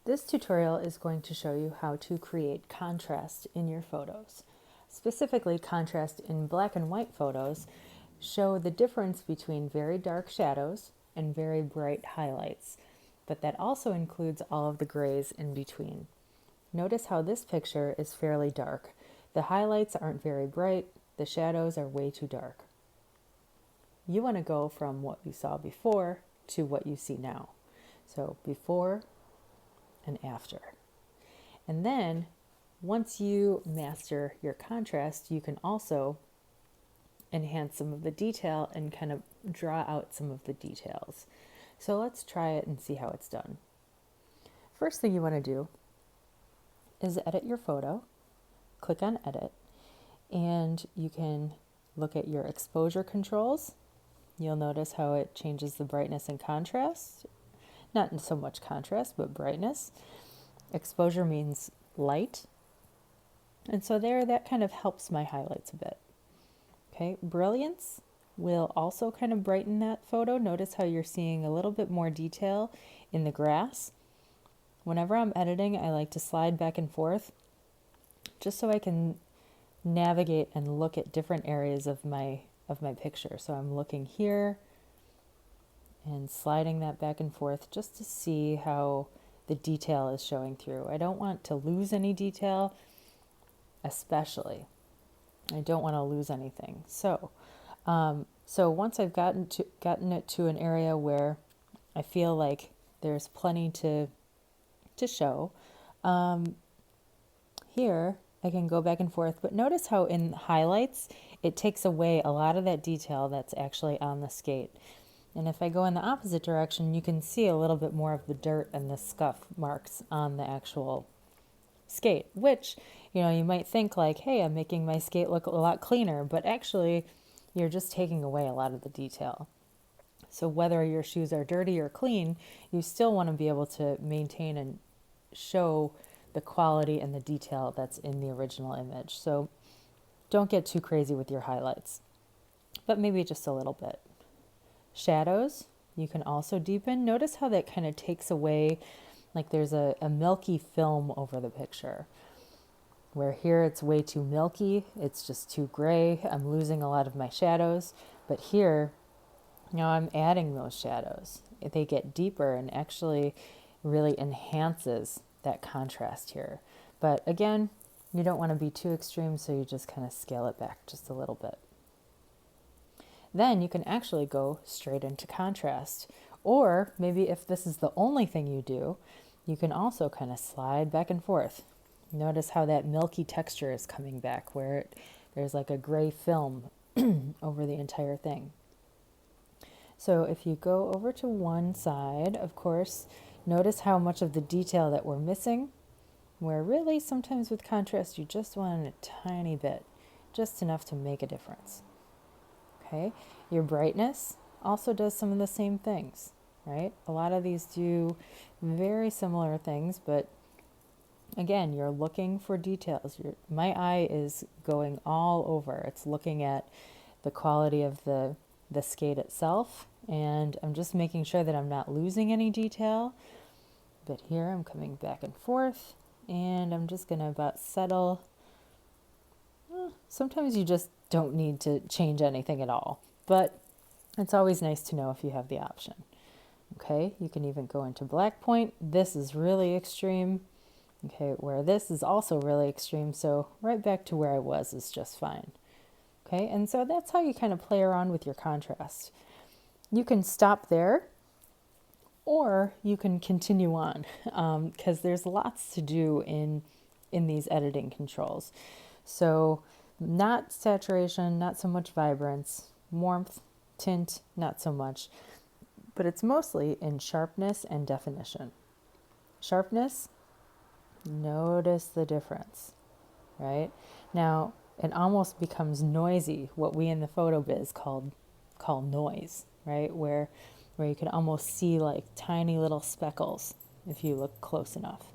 This tutorial is going to show you how to create contrast in your photos. Specifically, contrast in black and white photos show the difference between very dark shadows and very bright highlights, but that also includes all of the grays in between. Notice how this picture is fairly dark. The highlights aren't very bright, the shadows are way too dark. You want to go from what you saw before to what you see now. So before and after. And then once you master your contrast, you can also enhance some of the detail and kind of draw out some of the details. So let's try it and see how it's done. First thing you want to do is edit your photo. Click on edit, and you can look at your exposure controls. You'll notice how it changes the brightness and contrast. Not in so much contrast, but brightness. Exposure means light. And so there, that kind of helps my highlights a bit. Okay, brilliance will also kind of brighten that photo. Notice how you're seeing a little bit more detail in the grass. Whenever I'm editing, I like to slide back and forth just so I can navigate and look at different areas of my picture. So I'm looking here and sliding that back and forth just to see how the detail is showing through. I don't want to lose any detail, especially. I don't want to lose anything. So once I've gotten it to an area where I feel like there's plenty to show, here I can go back and forth. But notice how in highlights, it takes away a lot of that detail that's actually on the skate. And if I go in the opposite direction, you can see a little bit more of the dirt and the scuff marks on the actual skate, which, you might think like, hey, I'm making my skate look a lot cleaner, but actually you're just taking away a lot of the detail. So whether your shoes are dirty or clean, you still want to be able to maintain and show the quality and the detail that's in the original image. So don't get too crazy with your highlights, but maybe just a little bit. Shadows, you can also deepen. Notice how that kind of takes away, like there's a milky film over the picture. Where here it's way too milky, it's just too gray, I'm losing a lot of my shadows. But here, I'm adding those shadows. They get deeper and actually really enhances that contrast here. But again, you don't want to be too extreme, so you just kind of scale it back just a little bit. Then you can actually go straight into contrast. Or maybe if this is the only thing you do, you can also kind of slide back and forth. Notice how that milky texture is coming back, where there's like a gray film over the entire thing. So if you go over to one side, of course, notice how much of the detail that we're missing, where really sometimes with contrast you just want a tiny bit, just enough to make a difference. Okay, your brightness also does some of the same things, right? A lot of these do very similar things, but again, you're looking for details. My eye is going all over. It's looking at the quality of the skate itself, and I'm just making sure that I'm not losing any detail. But here I'm coming back and forth, and I'm just going to about settle. Sometimes you just don't need to change anything at all, but it's always nice to know if you have the option. Okay, you can even go into black point. This is really extreme. Okay, where this is also really extreme, so right back to where I was is just fine. Okay, and so that's how you kind of play around with your contrast. You can stop there, or you can continue on, because there's lots to do in these editing controls. So not saturation, not so much vibrance, warmth, tint, not so much, but it's mostly in sharpness and definition. Sharpness, notice the difference, right? Now, it almost becomes noisy, what we in the photo biz call noise, right? Where you can almost see like tiny little speckles if you look close enough.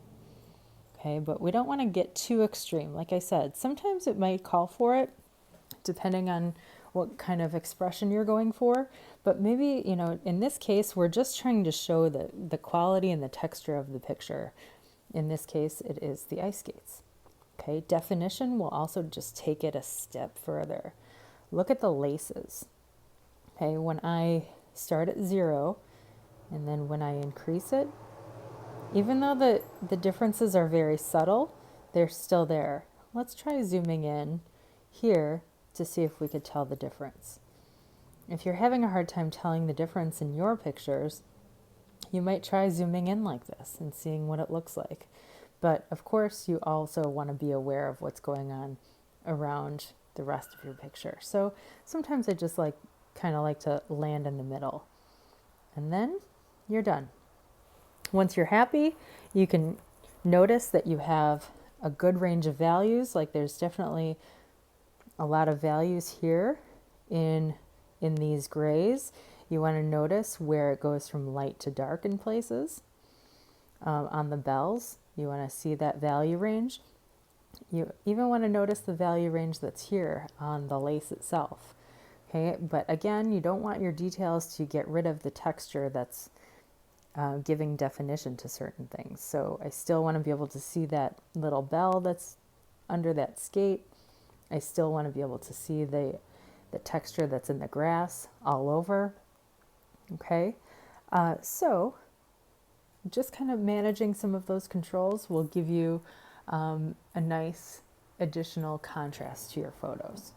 Okay, but we don't want to get too extreme. Like I said, sometimes it might call for it, depending on what kind of expression you're going for. But maybe, in this case, we're just trying to show the quality and the texture of the picture. In this case, it is the ice skates. Okay, definition will also just take it a step further. Look at the laces. Okay, when I start at 0, and then when I increase it, even though the differences are very subtle, they're still there. Let's try zooming in here to see if we could tell the difference. If you're having a hard time telling the difference in your pictures, you might try zooming in like this and seeing what it looks like. But of course, you also want to be aware of what's going on around the rest of your picture. So sometimes I just kind of like to land in the middle. And then you're done. Once you're happy, you can notice that you have a good range of values. Like there's definitely a lot of values here in these grays. You want to notice where it goes from light to dark in places. On the bells, you want to see that value range. You even want to notice the value range that's here on the lace itself. Okay, but again, you don't want your details to get rid of the texture that's giving definition to certain things. So I still want to be able to see that little bell that's under that skate. I still want to be able to see the texture that's in the grass all over. Okay, so just kind of managing some of those controls will give you a nice additional contrast to your photos.